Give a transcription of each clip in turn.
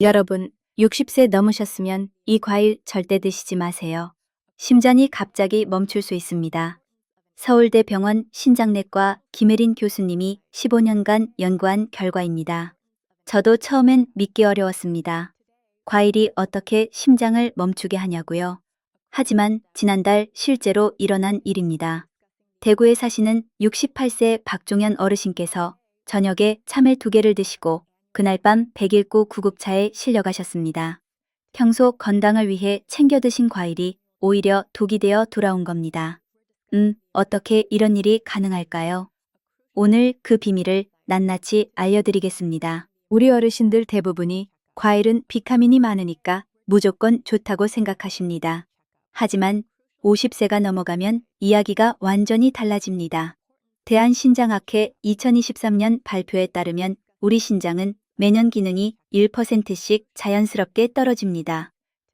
여러분, 60세 넘으셨으면 이 과일 절대 드시지 마세요. 심장이 갑자기 멈출 수 있습니다. 서울대 병원 신장내과 김혜린 교수님이 15년간 연구한 결과입니다. 저도 처음엔 믿기 어려웠습니다. 과일이 어떻게 심장을 멈추게 하냐고요. 하지만 지난달 실제로 일어난 일입니다. 대구에 사시는 68세 박종현 어르신께서 저녁에 참외 2개를 드시고 그날 밤 100일고 구급차에 실려가셨습니다. 평소 건강을 위해 챙겨 드신 과일이 오히려 독이 되어 돌아온 겁니다. 어떻게 이런 일이 가능할까요? 오늘 그 비밀을 낱낱이 알려드리겠습니다. 우리 어르신들 대부분이 과일은 비타민이 많으니까 무조건 좋다고 생각하십니다. 하지만 50세가 넘어가면 이야기가 완전히 달라집니다. 대한신장학회 2023년 발표에 따르면 우리 신장은 매년 기능이 1%씩 자연스럽게 떨어집니다.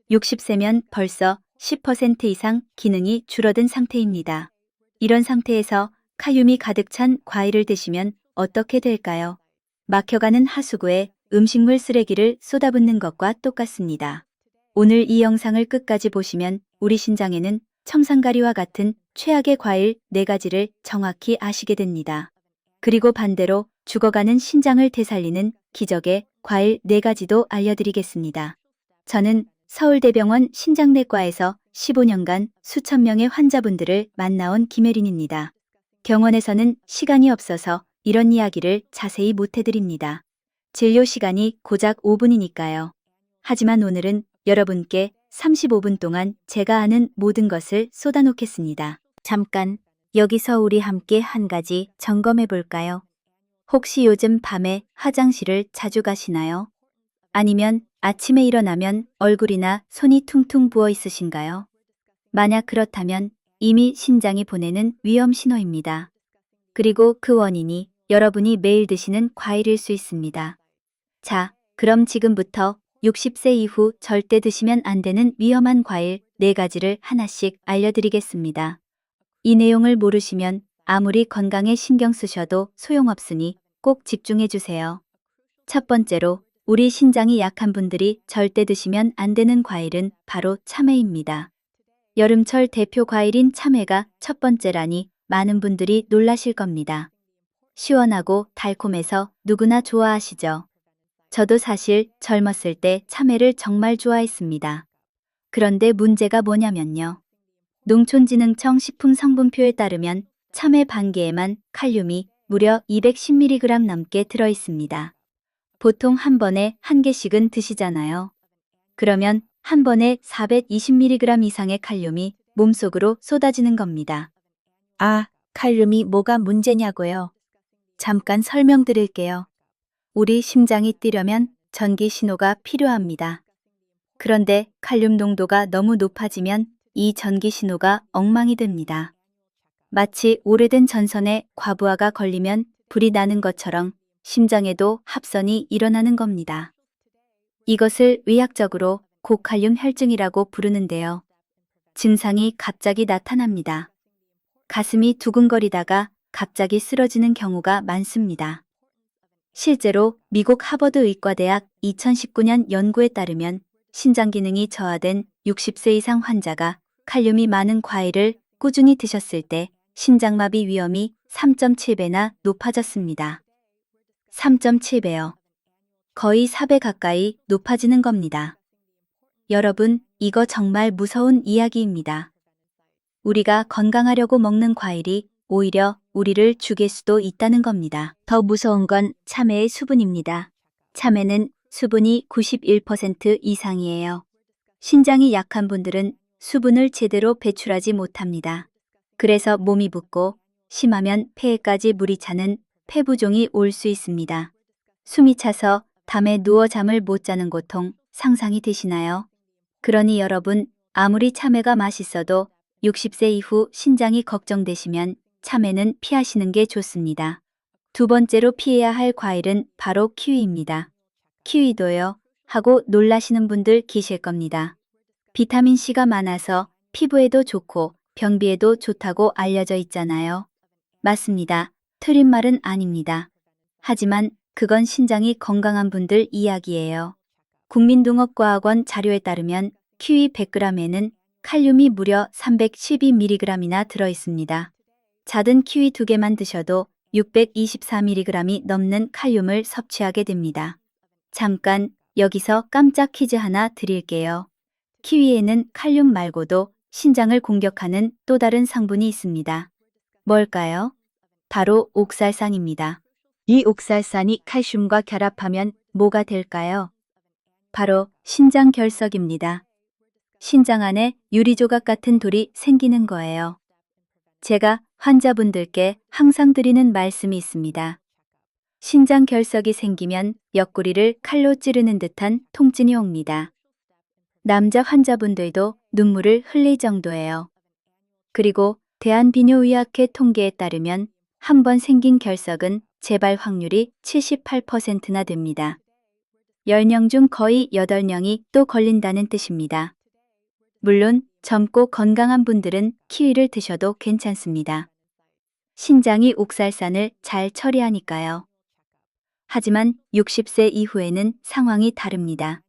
60세면 벌써 10% 이상 기능이 줄어든 상태입니다. 이런 상태에서 칼륨이 가득 찬 과일을 드시면 어떻게 될까요? 막혀가는 하수구에 음식물 쓰레기를 쏟아붓는 것과 똑같습니다. 오늘 이 영상을 끝까지 보시면 우리 신장에는 첨상가리와 같은 최악의 과일 4가지를 정확히 아시게 됩니다. 그리고 반대로 죽어가는 신장을 되살리는 기적의 과일 4가지도 알려드리겠습니다. 저는 서울대병원 신장내과에서 15년간 수천 명의 환자분들을 만나온 김혜린입니다. 병원에서는 시간이 없어서 이런 이야기를 자세히 못 해드립니다. 진료 시간이 고작 5분이니까요. 하지만 오늘은 여러분께 35분 동안 제가 아는 모든 것을 쏟아놓겠습니다. 잠깐, 여기서 우리 함께 한 가지 점검해 볼까요? 혹시 요즘 밤에 화장실을 자주 가시나요? 아니면 아침에 일어나면 얼굴이나 손이 퉁퉁 부어 있으신가요? 만약 그렇다면 이미 신장이 보내는 위험 신호입니다. 그리고 그 원인이 여러분이 매일 드시는 과일일 수 있습니다. 자, 그럼 지금부터 60세 이후 절대 드시면 안 되는 위험한 과일 4가지를 하나씩 알려드리겠습니다. 이 내용을 모르시면 아무리 건강에 신경 쓰셔도 소용없으니 꼭 집중해 주세요. 첫 번째로 우리 신장이 약한 분들이 절대 드시면 안 되는 과일은 바로 참외입니다. 여름철 대표 과일인 참외가 첫 번째라니 많은 분들이 놀라실 겁니다. 시원하고 달콤해서 누구나 좋아하시죠? 저도 사실 젊었을 때 참외를 정말 좋아했습니다. 그런데 문제가 뭐냐면요. 농촌진흥청 식품성분표에 따르면 참외 반개에만 칼륨이 무려 210mg 넘게 들어 있습니다. 보통 한 번에 1개씩은 드시잖아요. 그러면 한 번에 420mg 이상의 칼륨이 몸속으로 쏟아지는 겁니다. 아, 칼륨이 뭐가 문제냐고요? 잠깐 설명드릴게요. 우리 심장이 뛰려면 전기 신호가 필요합니다. 그런데 칼륨 농도가 너무 높아지면 이 전기 신호가 엉망이 됩니다. 마치 오래된 전선에 과부하가 걸리면 불이 나는 것처럼 심장에도 합선이 일어나는 겁니다. 이것을 의학적으로 고칼륨 혈증이라고 부르는데요. 증상이 갑자기 나타납니다. 가슴이 두근거리다가 갑자기 쓰러지는 경우가 많습니다. 실제로 미국 하버드 의과대학 2019년 연구에 따르면 신장 기능이 저하된 60세 이상 환자가 칼륨이 많은 과일을 꾸준히 드셨을 때 신장마비 위험이 3.7배나 높아졌습니다. 3.7배요. 거의 4배 가까이 높아지는 겁니다. 여러분, 이거 정말 무서운 이야기입니다. 우리가 건강하려고 먹는 과일이 오히려 우리를 죽일 수도 있다는 겁니다. 더 무서운 건 참외의 수분입니다. 참외는 수분이 91% 이상이에요. 신장이 약한 분들은 수분을 제대로 배출하지 못합니다. 그래서 몸이 붓고 심하면 폐에까지 물이 차는 폐부종이 올 수 있습니다. 숨이 차서 밤에 누워 잠을 못 자는 고통 상상이 되시나요? 그러니 여러분, 아무리 참외가 맛있어도 60세 이후 신장이 걱정되시면 참외는 피하시는 게 좋습니다. 두 번째로 피해야 할 과일은 바로 키위입니다. 키위도요? 하고 놀라시는 분들 계실 겁니다. 비타민C가 많아서 피부에도 좋고 변비에도 좋다고 알려져 있잖아요. 맞습니다. 틀린 말은 아닙니다. 하지만 그건 신장이 건강한 분들 이야기예요. 국민농업과학원 자료에 따르면 키위 100g에는 칼륨이 무려 312mg이나 들어 있습니다. 작은 키위 2개만 드셔도 624mg이 넘는 칼륨을 섭취하게 됩니다. 잠깐 여기서 깜짝 퀴즈 하나 드릴게요. 키위에는 칼륨 말고도 신장을 공격하는 또 다른 성분이 있습니다. 뭘까요? 바로 옥살산입니다. 이 옥살산이 칼슘과 결합하면 뭐가 될까요? 바로 신장 결석입니다. 신장 안에 유리조각 같은 돌이 생기는 거예요. 제가 환자분들께 항상 드리는 말씀이 있습니다. 신장 결석이 생기면 옆구리를 칼로 찌르는 듯한 통증이 옵니다. 남자 환자분들도 눈물을 흘릴 정도예요. 그리고 대한비뇨의학회 통계에 따르면 한 번 생긴 결석은 재발 확률이 78%나 됩니다. 10명 중 거의 8명이 또 걸린다는 뜻입니다. 물론 젊고 건강한 분들은 키위를 드셔도 괜찮습니다. 신장이 옥살산을 잘 처리하니까요. 하지만 60세 이후에는 상황이 다릅니다.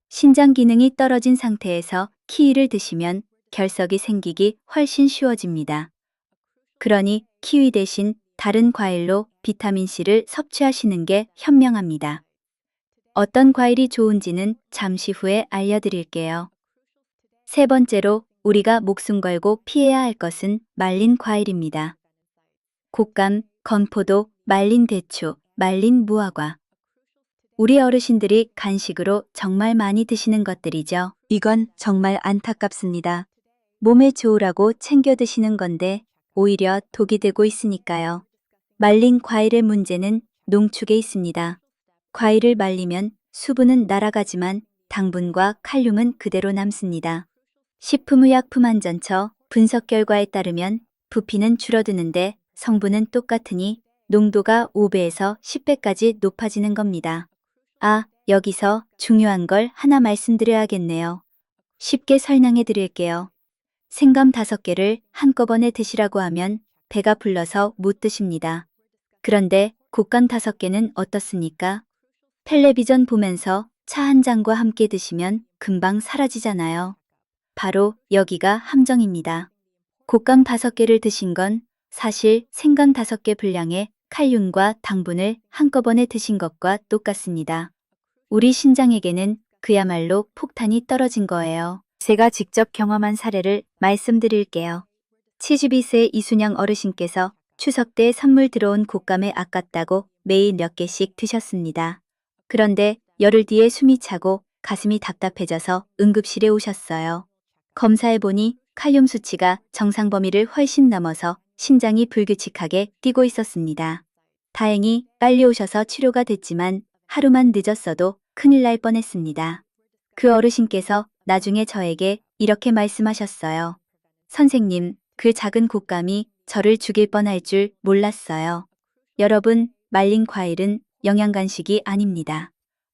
신장 기능이 떨어진 상태에서 키위를 드시면 결석이 생기기 훨씬 쉬워집니다. 그러니 키위 대신 다른 과일로 비타민C를 섭취하시는 게 현명합니다. 어떤 과일이 좋은지는 잠시 후에 알려드릴게요. 세 번째로 우리가 목숨 걸고 피해야 할 것은 말린 과일입니다. 곶감, 건포도, 말린 대추, 말린 무화과. 우리 어르신들이 간식으로 정말 많이 드시는 것들이죠. 이건 정말 안타깝습니다. 몸에 좋으라고 챙겨 드시는 건데 오히려 독이 되고 있으니까요. 말린 과일의 문제는 농축에 있습니다. 과일을 말리면 수분은 날아가지만 당분과 칼륨은 그대로 남습니다. 식품의약품안전처 분석 결과에 따르면 부피는 줄어드는데 성분은 똑같으니 농도가 5배에서 10배까지 높아지는 겁니다. 아, 여기서 중요한 걸 하나 말씀드려야겠네요. 쉽게 설명해 드릴게요. 생감 5개를 한꺼번에 드시라고 하면 배가 불러서 못 드십니다. 그런데 곶감 5개는 어떻습니까? 텔레비전 보면서 차 한 잔과 함께 드시면 금방 사라지잖아요. 바로 여기가 함정입니다. 곶감 5개를 드신 건 사실 생강 5개 분량의 칼륨과 당분을 한꺼번에 드신 것과 똑같습니다. 우리 신장에게는 그야말로 폭탄이 떨어진 거예요. 제가 직접 경험한 사례를 말씀드릴게요. 72세 이순영 어르신께서 추석 때 선물 들어온 곶감에 아깝다고 매일 몇 개씩 드셨습니다. 그런데 열흘 뒤에 숨이 차고 가슴이 답답해져서 응급실에 오셨어요. 검사해보니 칼륨 수치가 정상 범위를 훨씬 넘어서 심장이 불규칙하게 뛰고 있었습니다. 다행히 빨리 오셔서 치료가 됐지만 하루만 늦었어도 큰일 날 뻔했습니다. 그 어르신께서 나중에 저에게 이렇게 말씀하셨어요. 선생님, 그 작은 곶감이 저를 죽일 뻔할 줄 몰랐어요. 여러분, 말린 과일은 영양간식이 아닙니다.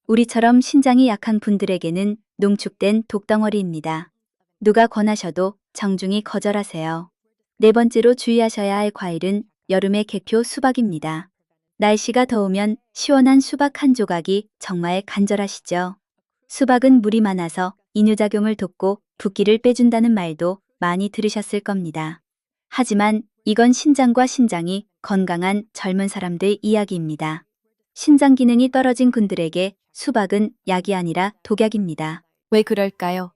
우리처럼 신장이 약한 분들에게는 농축된 독덩어리입니다. 누가 권하셔도 정중히 거절하세요. 네 번째로 주의하셔야 할 과일은 여름의 계표 수박입니다. 날씨가 더우면 시원한 수박 한 조각이 정말 간절하시죠. 수박은 물이 많아서 이뇨작용을 돕고 붓기를 빼준다는 말도 많이 들으셨을 겁니다. 하지만 이건 신장과 신장이 건강한 젊은 사람들 이야기입니다. 신장 기능이 떨어진 분들에게 수박은 약이 아니라 독약입니다. 왜 그럴까요?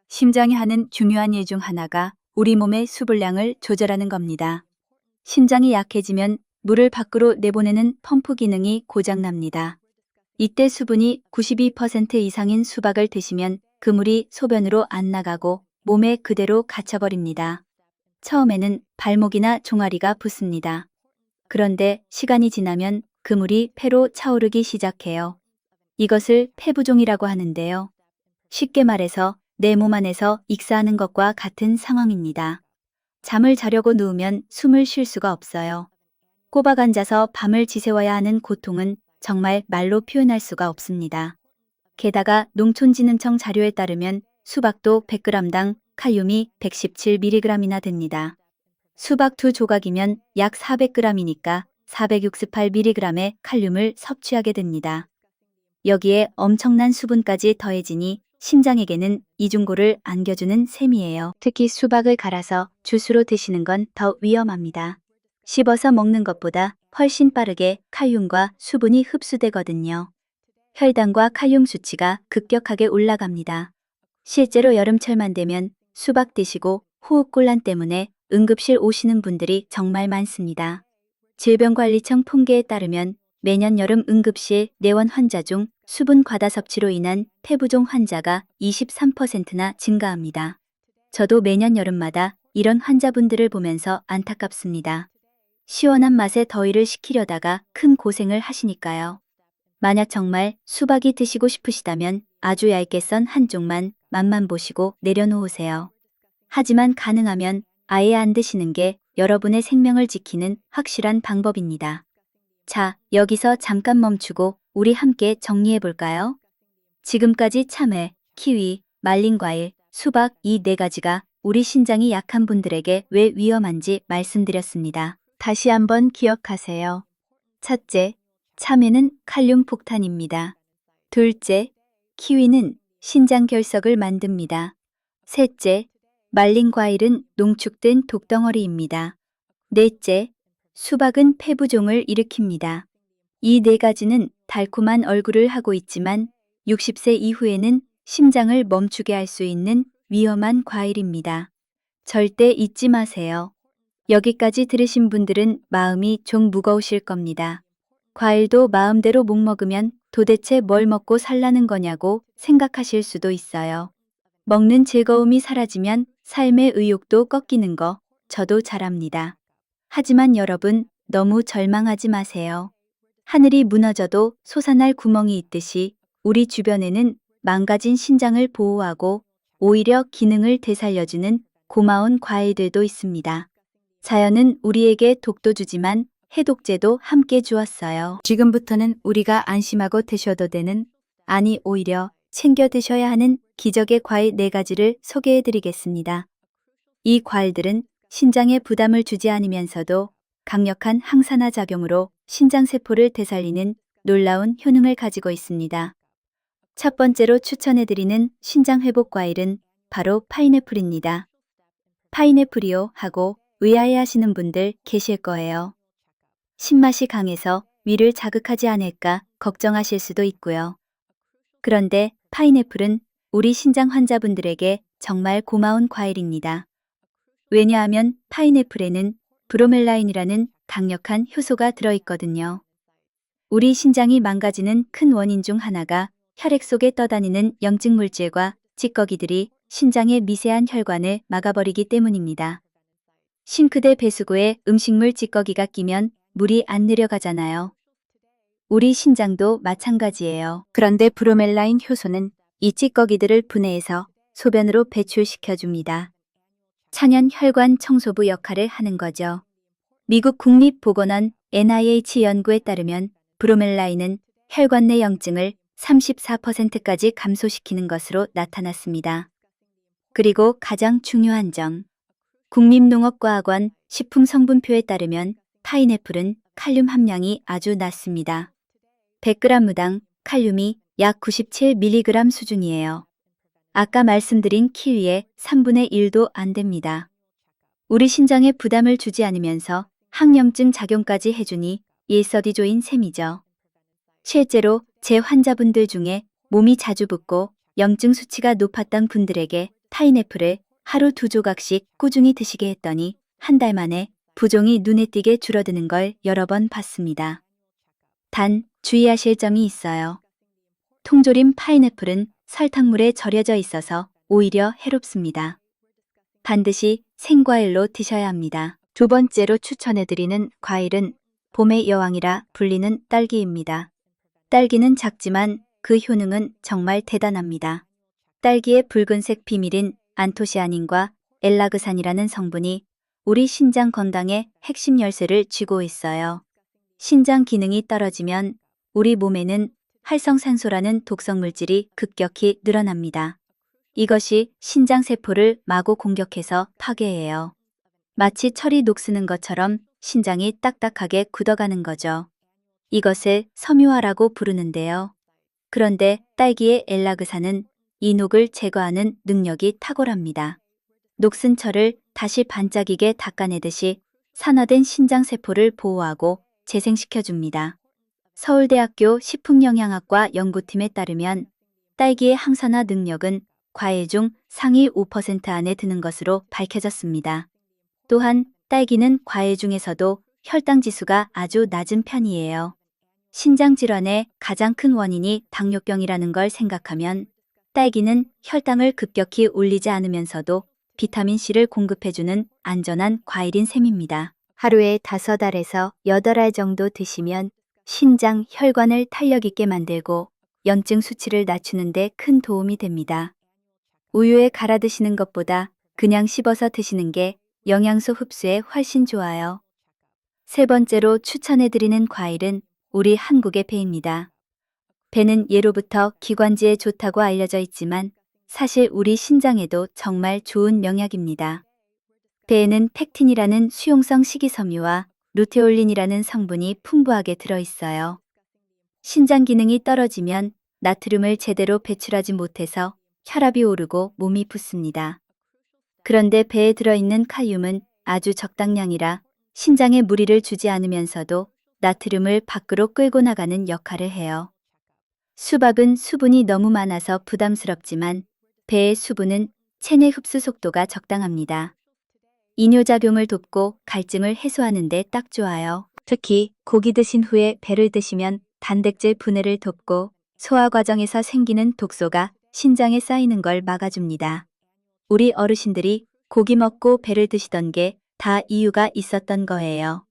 심장이 하는 중요한 일 중 하나가 우리 몸의 수분량을 조절하는 겁니다. 심장이 약해지면 물을 밖으로 내보내는 펌프 기능이 고장납니다. 이때 수분이 92% 이상인 수박을 드시면 그 물이 소변으로 안 나가고 몸에 그대로 갇혀버립니다. 처음에는 발목이나 종아리가 붓습니다. 그런데 시간이 지나면 그 물이 폐로 차오르기 시작해요. 이것을 폐부종이라고 하는데요. 쉽게 말해서 내 몸 안에서 익사하는 것과 같은 상황입니다. 잠을 자려고 누우면 숨을 쉴 수가 없어요. 꼬박 앉아서 밤을 지새워야 하는 고통은 정말 말로 표현할 수가 없습니다. 게다가 농촌진흥청 자료에 따르면 수박도 100g당 칼륨이 117mg이나 됩니다. 수박 2조각이면 약 400g이니까 468mg의 칼륨을 섭취하게 됩니다. 여기에 엄청난 수분까지 더해지니 신장에게는 이중고를 안겨주는 셈이에요. 특히 수박을 갈아서 주스로 드시는 건 더 위험합니다. 씹어서 먹는 것보다 훨씬 빠르게 칼륨과 수분이 흡수되거든요. 혈당과 칼륨 수치가 급격하게 올라갑니다. 실제로 여름철만 되면 수박 드시고 호흡곤란 때문에 응급실 오시는 분들이 정말 많습니다. 질병관리청 통계에 따르면 매년 여름 응급실 내원 환자 중 수분 과다 섭취로 인한 폐부종 환자가 23%나 증가합니다. 저도 매년 여름마다 이런 환자분들을 보면서 안타깝습니다. 시원한 맛에 더위를 식히려다가 큰 고생을 하시니까요. 만약 정말 수박이 드시고 싶으시다면 아주 얇게 썬 한쪽만 맛만 보시고 내려놓으세요. 하지만 가능하면 아예 안 드시는 게 여러분의 생명을 지키는 확실한 방법입니다. 자, 여기서 잠깐 멈추고 우리 함께 정리해 볼까요? 지금까지 참외, 키위, 말린 과일, 수박 이 네 가지가 우리 신장이 약한 분들에게 왜 위험한지 말씀드렸습니다. 다시 한번 기억하세요. 첫째, 참외는 칼륨 폭탄입니다. 둘째, 키위는 신장 결석을 만듭니다. 셋째, 말린 과일은 농축된 독덩어리입니다. 넷째, 수박은 폐부종을 일으킵니다. 이 네 가지는 달콤한 얼굴을 하고 있지만 60세 이후에는 심장을 멈추게 할 수 있는 위험한 과일입니다. 절대 잊지 마세요. 여기까지 들으신 분들은 마음이 좀 무거우실 겁니다. 과일도 마음대로 못 먹으면 도대체 뭘 먹고 살라는 거냐고 생각하실 수도 있어요. 먹는 즐거움이 사라지면 삶의 의욕도 꺾이는 거 저도 잘 압니다. 하지만 여러분 너무 절망하지 마세요. 하늘이 무너져도 솟아날 구멍이 있듯이 우리 주변에는 망가진 신장을 보호하고 오히려 기능을 되살려주는 고마운 과일들도 있습니다. 자연은 우리에게 독도 주지만 해독제도 함께 주었어요. 지금부터는 우리가 안심하고 드셔도 되는, 아니 오히려 챙겨 드셔야 하는 기적의 과일 4가지를 소개해 드리겠습니다. 이 과일들은 신장에 부담을 주지 않으면서도 강력한 항산화 작용으로 신장세포를 되살리는 놀라운 효능을 가지고 있습니다. 첫 번째로 추천해 드리는 신장회복 과일은 바로 파인애플입니다. 파인애플이요 하고 의아해 하시는 분들 계실 거예요. 신맛이 강해서 위를 자극하지 않을까 걱정하실 수도 있고요. 그런데 파인애플은 우리 신장 환자분들에게 정말 고마운 과일입니다. 왜냐하면 파인애플에는 브로멜라인이라는 강력한 효소가 들어있거든요. 우리 신장이 망가지는 큰 원인 중 하나가 혈액 속에 떠다니는 염증 물질과 찌꺼기들이 신장의 미세한 혈관을 막아버리기 때문입니다. 싱크대 배수구에 음식물 찌꺼기가 끼면 물이 안 내려가잖아요. 우리 신장도 마찬가지예요. 그런데 브로멜라인 효소는 이 찌꺼기들을 분해해서 소변으로 배출시켜줍니다. 천연 혈관 청소부 역할을 하는 거죠. 미국 국립보건원 NIH 연구에 따르면 브로멜라인은 혈관 내 염증을 34%까지 감소시키는 것으로 나타났습니다. 그리고 가장 중요한 점, 국립농업과학원 식품성분표에 따르면 파인애플은 칼륨 함량이 아주 낮습니다. 100g당 칼륨이 약 97mg 수준이에요. 아까 말씀드린 키위의 3분의 1도 안 됩니다. 우리 신장에 부담을 주지 않으면서 항염증 작용까지 해주니 일석이조인 셈이죠. 실제로 제 환자분들 중에 몸이 자주 붓고 염증 수치가 높았던 분들에게 파인애플을 하루 2조각씩 꾸준히 드시게 했더니 한 달 만에 부종이 눈에 띄게 줄어드는 걸 여러 번 봤습니다. 단, 주의하실 점이 있어요. 통조림 파인애플은 설탕물에 절여져 있어서 오히려 해롭습니다. 반드시 생과일로 드셔야 합니다. 두 번째로 추천해드리는 과일은 봄의 여왕이라 불리는 딸기입니다. 딸기는 작지만 그 효능은 정말 대단합니다. 딸기의 붉은색 비밀인 안토시아닌과 엘라그산이라는 성분이 우리 신장 건강의 핵심 열쇠를 쥐고 있어요. 신장 기능이 떨어지면 우리 몸에는 활성산소라는 독성 물질이 급격히 늘어납니다. 이것이 신장 세포를 마구 공격해서 파괴해요. 마치 철이 녹쓰는 것처럼 신장이 딱딱하게 굳어가는 거죠. 이것을 섬유화라고 부르는데요. 그런데 딸기의 엘라그산은 이 녹을 제거하는 능력이 탁월합니다. 녹슨 철을 다시 반짝이게 닦아내듯이 산화된 신장세포를 보호하고 재생시켜줍니다. 서울대학교 식품영양학과 연구팀에 따르면 딸기의 항산화 능력은 과일 중 상위 5% 안에 드는 것으로 밝혀졌습니다. 또한 딸기는 과일 중에서도 혈당 지수가 아주 낮은 편이에요. 신장 질환의 가장 큰 원인이 당뇨병이라는 걸 생각하면 딸기는 혈당을 급격히 올리지 않으면서도 비타민C를 공급해주는 안전한 과일인 셈입니다. 하루에 5알에서 8알 정도 드시면 신장, 혈관을 탄력 있게 만들고 염증 수치를 낮추는 데 큰 도움이 됩니다. 우유에 갈아 드시는 것보다 그냥 씹어서 드시는 게 영양소 흡수에 훨씬 좋아요. 세 번째로 추천해드리는 과일은 우리 한국의 배입니다. 배는 예로부터 기관지에 좋다고 알려져 있지만 사실 우리 신장에도 정말 좋은 명약입니다. 배에는 팩틴이라는 수용성 식이섬유와 루테올린이라는 성분이 풍부하게 들어있어요. 신장 기능이 떨어지면 나트륨을 제대로 배출하지 못해서 혈압이 오르고 몸이 붓습니다. 그런데 배에 들어있는 칼륨은 아주 적당량이라 신장에 무리를 주지 않으면서도 나트륨을 밖으로 끌고 나가는 역할을 해요. 수박은 수분이 너무 많아서 부담스럽지만 배의 수분은 체내 흡수 속도가 적당합니다. 이뇨작용을 돕고 갈증을 해소하는 데 딱 좋아요. 특히 고기 드신 후에 배를 드시면 단백질 분해를 돕고 소화 과정에서 생기는 독소가 신장에 쌓이는 걸 막아줍니다. 우리 어르신들이 고기 먹고 배를 드시던 게 다 이유가 있었던 거예요.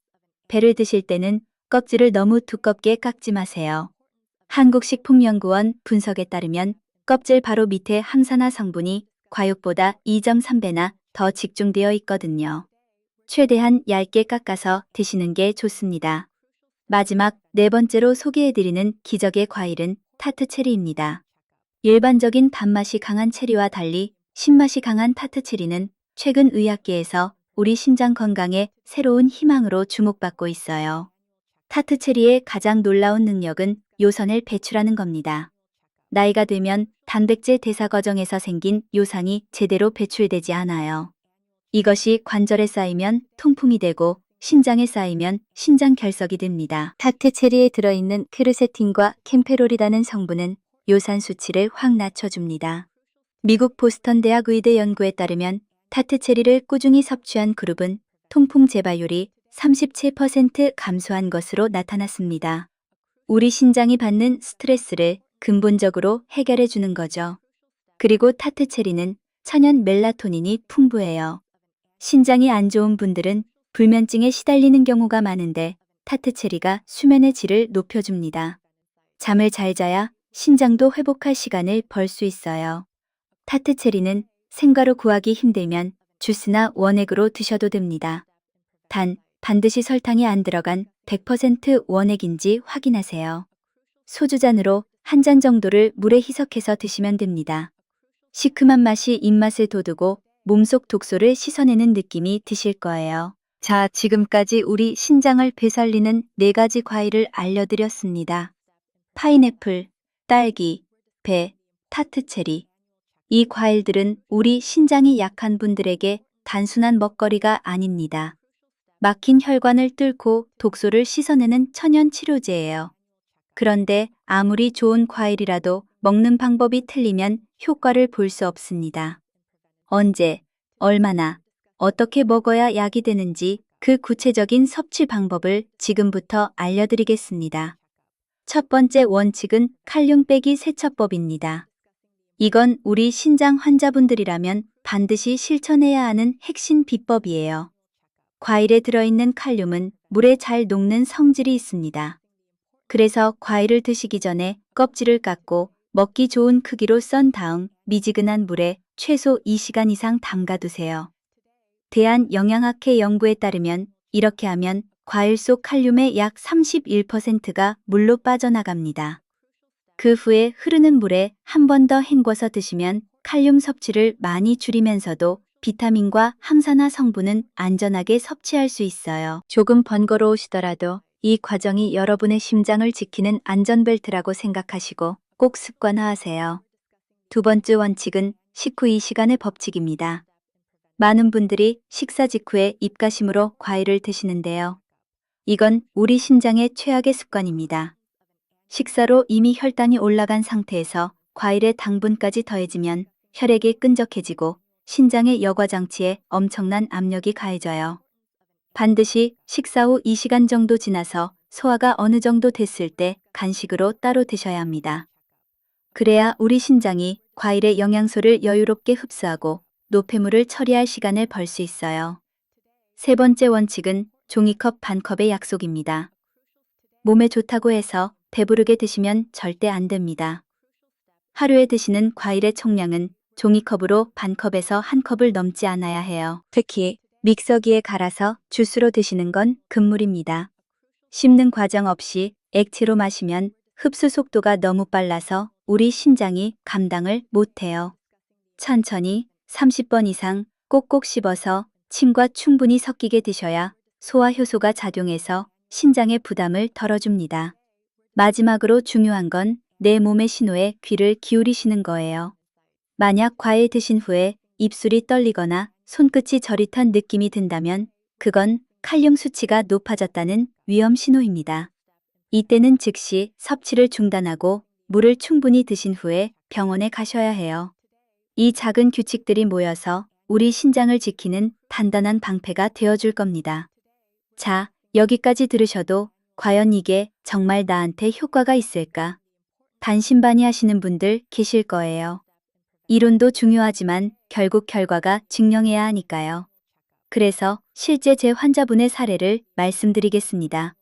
배를 드실 때는 껍질을 너무 두껍게 깎지 마세요. 한국식품연구원 분석에 따르면 껍질 바로 밑에 항산화 성분이 과육보다 2.3배나 더 집중되어 있거든요. 최대한 얇게 깎아서 드시는 게 좋습니다. 마지막 네 번째로 소개해드리는 기적의 과일은 타트체리입니다. 일반적인 단맛이 강한 체리와 달리 신맛이 강한 타트체리는 최근 의학계에서 우리 신장 건강에 새로운 희망으로 주목받고 있어요. 타트체리의 가장 놀라운 능력은 요산을 배출하는 겁니다. 나이가 들면 단백질 대사 과정에서 생긴 요산이 제대로 배출되지 않아요. 이것이 관절에 쌓이면 통풍이 되고 신장에 쌓이면 신장 결석이 됩니다. 타트체리에 들어있는 큐르세틴과 캠페롤이라는 성분은 요산 수치를 확 낮춰줍니다. 미국 보스턴 대학 의대 연구에 따르면 타트체리를 꾸준히 섭취한 그룹은 통풍 재발률이 37% 감소한 것으로 나타났습니다. 우리 신장이 받는 스트레스를 근본적으로 해결해 주는 거죠. 그리고 타트체리는 천연 멜라토닌이 풍부해요. 신장이 안 좋은 분들은 불면증에 시달리는 경우가 많은데 타트체리가 수면의 질을 높여줍니다. 잠을 잘 자야 신장도 회복할 시간을 벌 수 있어요. 타트체리는 생과로 구하기 힘들면 주스나 원액으로 드셔도 됩니다. 단, 반드시 설탕이 안 들어간 100% 원액인지 확인하세요. 소주잔으로 한 잔 정도를 물에 희석해서 드시면 됩니다. 시큼한 맛이 입맛을 돋우고 몸속 독소를 씻어내는 느낌이 드실 거예요. 자, 지금까지 우리 신장을 되살리는 4가지 과일을 알려드렸습니다. 파인애플, 딸기, 배, 타트체리. 이 과일들은 우리 신장이 약한 분들에게 단순한 먹거리가 아닙니다. 막힌 혈관을 뚫고 독소를 씻어내는 천연 치료제예요. 그런데 아무리 좋은 과일이라도 먹는 방법이 틀리면 효과를 볼 수 없습니다. 언제, 얼마나, 어떻게 먹어야 약이 되는지 그 구체적인 섭취 방법을 지금부터 알려드리겠습니다. 첫 번째 원칙은 칼륨 빼기 세척법입니다. 이건 우리 신장 환자분들이라면 반드시 실천해야 하는 핵심 비법이에요. 과일에 들어있는 칼륨은 물에 잘 녹는 성질이 있습니다. 그래서 과일을 드시기 전에 껍질을 깎고 먹기 좋은 크기로 썬 다음 미지근한 물에 최소 2시간 이상 담가두세요. 대한영양학회 연구에 따르면 이렇게 하면 과일 속 칼륨의 약 31%가 물로 빠져나갑니다. 그 후에 흐르는 물에 한 번 더 헹궈서 드시면 칼륨 섭취를 많이 줄이면서도 비타민과 항산화 성분은 안전하게 섭취할 수 있어요. 조금 번거로우시더라도 이 과정이 여러분의 심장을 지키는 안전벨트라고 생각하시고 꼭 습관화하세요. 두 번째 원칙은 식후 2시간의 법칙입니다. 많은 분들이 식사 직후에 입가심으로 과일을 드시는데요. 이건 우리 신장의 최악의 습관입니다. 식사로 이미 혈당이 올라간 상태에서 과일의 당분까지 더해지면 혈액이 끈적해지고 신장의 여과 장치에 엄청난 압력이 가해져요. 반드시 식사 후 2시간 정도 지나서 소화가 어느 정도 됐을 때 간식으로 따로 드셔야 합니다. 그래야 우리 신장이 과일의 영양소를 여유롭게 흡수하고 노폐물을 처리할 시간을 벌 수 있어요. 세 번째 원칙은 종이컵 반 컵의 약속입니다. 몸에 좋다고 해서 배부르게 드시면 절대 안 됩니다. 하루에 드시는 과일의 총량은 종이컵으로 반 컵에서 한 컵을 넘지 않아야 해요. 특히 믹서기에 갈아서 주스로 드시는 건 금물입니다. 씹는 과정 없이 액체로 마시면 흡수 속도가 너무 빨라서 우리 신장이 감당을 못해요. 천천히 30번 이상 꼭꼭 씹어서 침과 충분히 섞이게 드셔야 소화 효소가 작용해서 신장의 부담을 덜어줍니다. 마지막으로 중요한 건 내 몸의 신호에 귀를 기울이시는 거예요. 만약 과일 드신 후에 입술이 떨리거나 손끝이 저릿한 느낌이 든다면 그건 칼륨 수치가 높아졌다는 위험 신호입니다. 이때는 즉시 섭취를 중단하고 물을 충분히 드신 후에 병원에 가셔야 해요. 이 작은 규칙들이 모여서 우리 신장을 지키는 단단한 방패가 되어줄 겁니다. 자, 여기까지 들으셔도 과연 이게 정말 나한테 효과가 있을까? 반신반의하시는 분들 계실 거예요. 이론도 중요하지만 결국 결과가 증명해야 하니까요. 그래서 실제 제 환자분의 사례를 말씀드리겠습니다.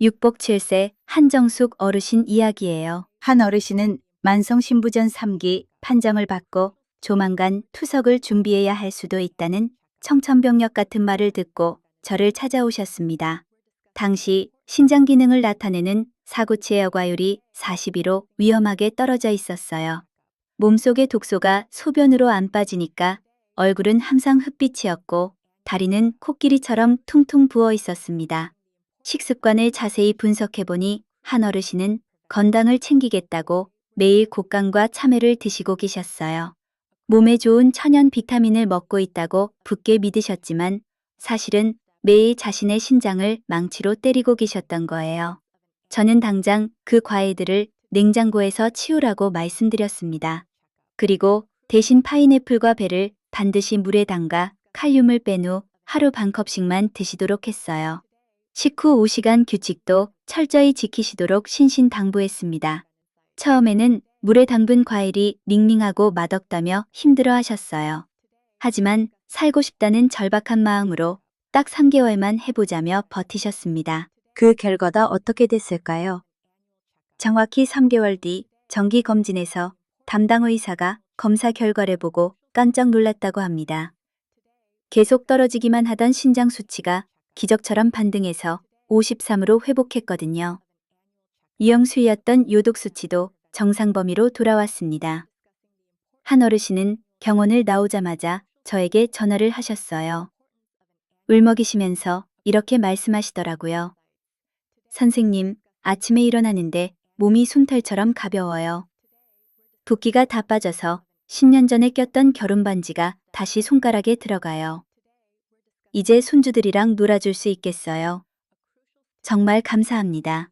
육복 7세 한정숙 어르신 이야기예요. 한 어르신은 만성 신부전 3기 판정을 받고 조만간 투석을 준비해야 할 수도 있다는 청천벽력 같은 말을 듣고 저를 찾아오셨습니다. 당시 신장 기능을 나타내는 사구치의 여과율이 42로 위험하게 떨어져 있었어요. 몸속의 독소가 소변으로 안 빠지니까 얼굴은 항상 흑빛이었고 다리는 코끼리처럼 퉁퉁 부어 있었습니다. 식습관을 자세히 분석해보니 한 어르신은 건강을 챙기겠다고 매일 곡간과 참외를 드시고 계셨어요. 몸에 좋은 천연 비타민을 먹고 있다고 굳게 믿으셨지만 사실은 매일 자신의 신장을 망치로 때리고 계셨던 거예요. 저는 당장 그 과일들을 냉장고에서 치우라고 말씀드렸습니다. 그리고 대신 파인애플과 배를 반드시 물에 담가 칼륨을 뺀 후 하루 반 컵씩만 드시도록 했어요. 식후 5시간 규칙도 철저히 지키시도록 신신당부했습니다. 처음에는 물에 담근 과일이 닝닝하고 맛없다며 힘들어 하셨어요. 하지만 살고 싶다는 절박한 마음으로 딱 3개월만 해보자며 버티셨습니다. 그 결과가 어떻게 됐을까요? 정확히 3개월 뒤 정기검진에서 담당 의사가 검사 결과를 보고 깜짝 놀랐다고 합니다. 계속 떨어지기만 하던 신장 수치가 기적처럼 반등해서 53으로 회복했거든요. 유형수였던 요독 수치도 정상 범위로 돌아왔습니다. 한 어르신은 병원을 나오자마자 저에게 전화를 하셨어요. 울먹이시면서 이렇게 말씀하시더라고요. 선생님, 아침에 일어나는데 몸이 솜털처럼 가벼워요. 붓기가 다 빠져서 10년 전에 꼈던 결혼 반지가 다시 손가락에 들어가요. 이제 손주들이랑 놀아줄 수 있겠어요. 정말 감사합니다.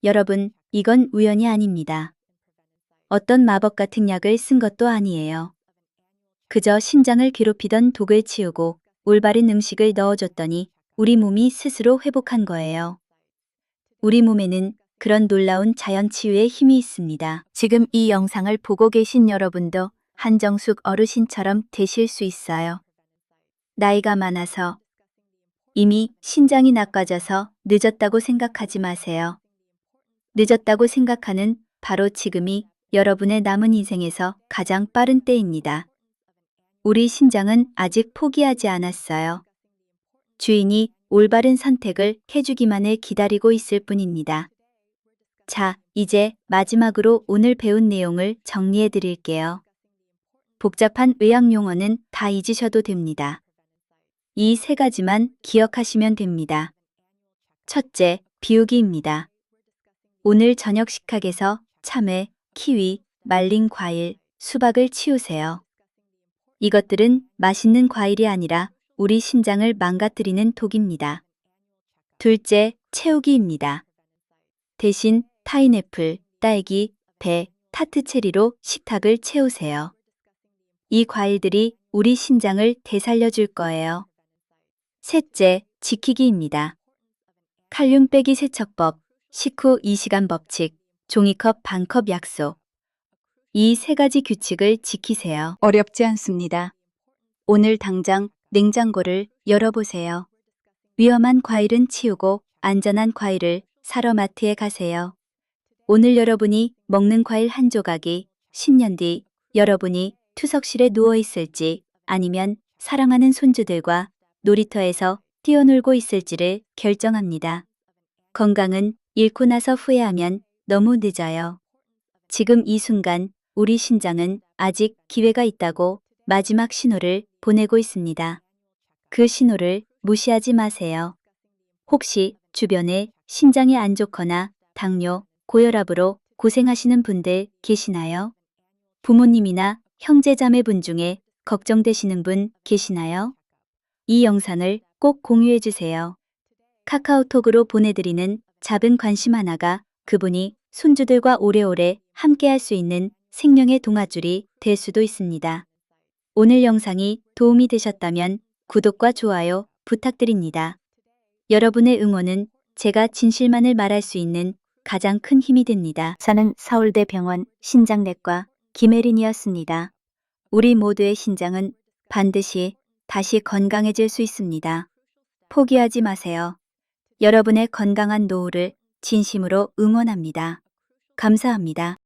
여러분, 이건 우연이 아닙니다. 어떤 마법 같은 약을 쓴 것도 아니에요. 그저 신장을 괴롭히던 독을 치우고 올바른 음식을 넣어줬더니 우리 몸이 스스로 회복한 거예요. 우리 몸에는 그런 놀라운 자연 치유의 힘이 있습니다. 지금 이 영상을 보고 계신 여러분도 한정숙 어르신처럼 되실 수 있어요. 나이가 많아서 이미 신장이 나빠져서 늦었다고 생각하지 마세요. 늦었다고 생각하는 바로 지금이 여러분의 남은 인생에서 가장 빠른 때입니다. 우리 신장은 아직 포기하지 않았어요. 주인이 올바른 선택을 해주기만을 기다리고 있을 뿐입니다. 자, 이제 마지막으로 오늘 배운 내용을 정리해 드릴게요. 복잡한 의학 용어는 다 잊으셔도 됩니다. 이 세 가지만 기억하시면 됩니다. 첫째, 비우기입니다. 오늘 저녁 식탁에서 참외, 키위, 말린 과일, 수박을 치우세요. 이것들은 맛있는 과일이 아니라 우리 신장을 망가뜨리는 독입니다. 둘째, 채우기입니다. 대신 파인애플, 딸기, 배, 타트 체리로 식탁을 채우세요. 이 과일들이 우리 신장을 되살려줄 거예요. 셋째, 지키기입니다. 칼륨 빼기 세척법, 식후 2시간 법칙, 종이컵 반컵 약속. 이 세 가지 규칙을 지키세요. 어렵지 않습니다. 오늘 당장 냉장고를 열어보세요. 위험한 과일은 치우고 안전한 과일을 사러 마트에 가세요. 오늘 여러분이 먹는 과일 한 조각이 10년 뒤 여러분이 투석실에 누워 있을지 아니면 사랑하는 손주들과 놀이터에서 뛰어놀고 있을지를 결정합니다. 건강은 잃고 나서 후회하면 너무 늦어요. 지금 이 순간 우리 신장은 아직 기회가 있다고 마지막 신호를 보내고 있습니다. 그 신호를 무시하지 마세요. 혹시 주변에 신장이 안 좋거나 당뇨, 고혈압으로 고생하시는 분들 계시나요? 부모님이나 형제자매분 중에 걱정되시는 분 계시나요? 이 영상을 꼭 공유해 주세요. 카카오톡으로 보내드리는 작은 관심 하나가 그분이 손주들과 오래오래 함께할 수 있는 생명의 동아줄이 될 수도 있습니다. 오늘 영상이 도움이 되셨다면 구독과 좋아요 부탁드립니다. 여러분의 응원은 제가 진실만을 말할 수 있는 가장 큰 힘이 됩니다. 저는 서울대병원 신장내과 김혜린이었습니다. 우리 모두의 신장은 반드시 다시 건강해질 수 있습니다. 포기하지 마세요. 여러분의 건강한 노후를 진심으로 응원합니다. 감사합니다.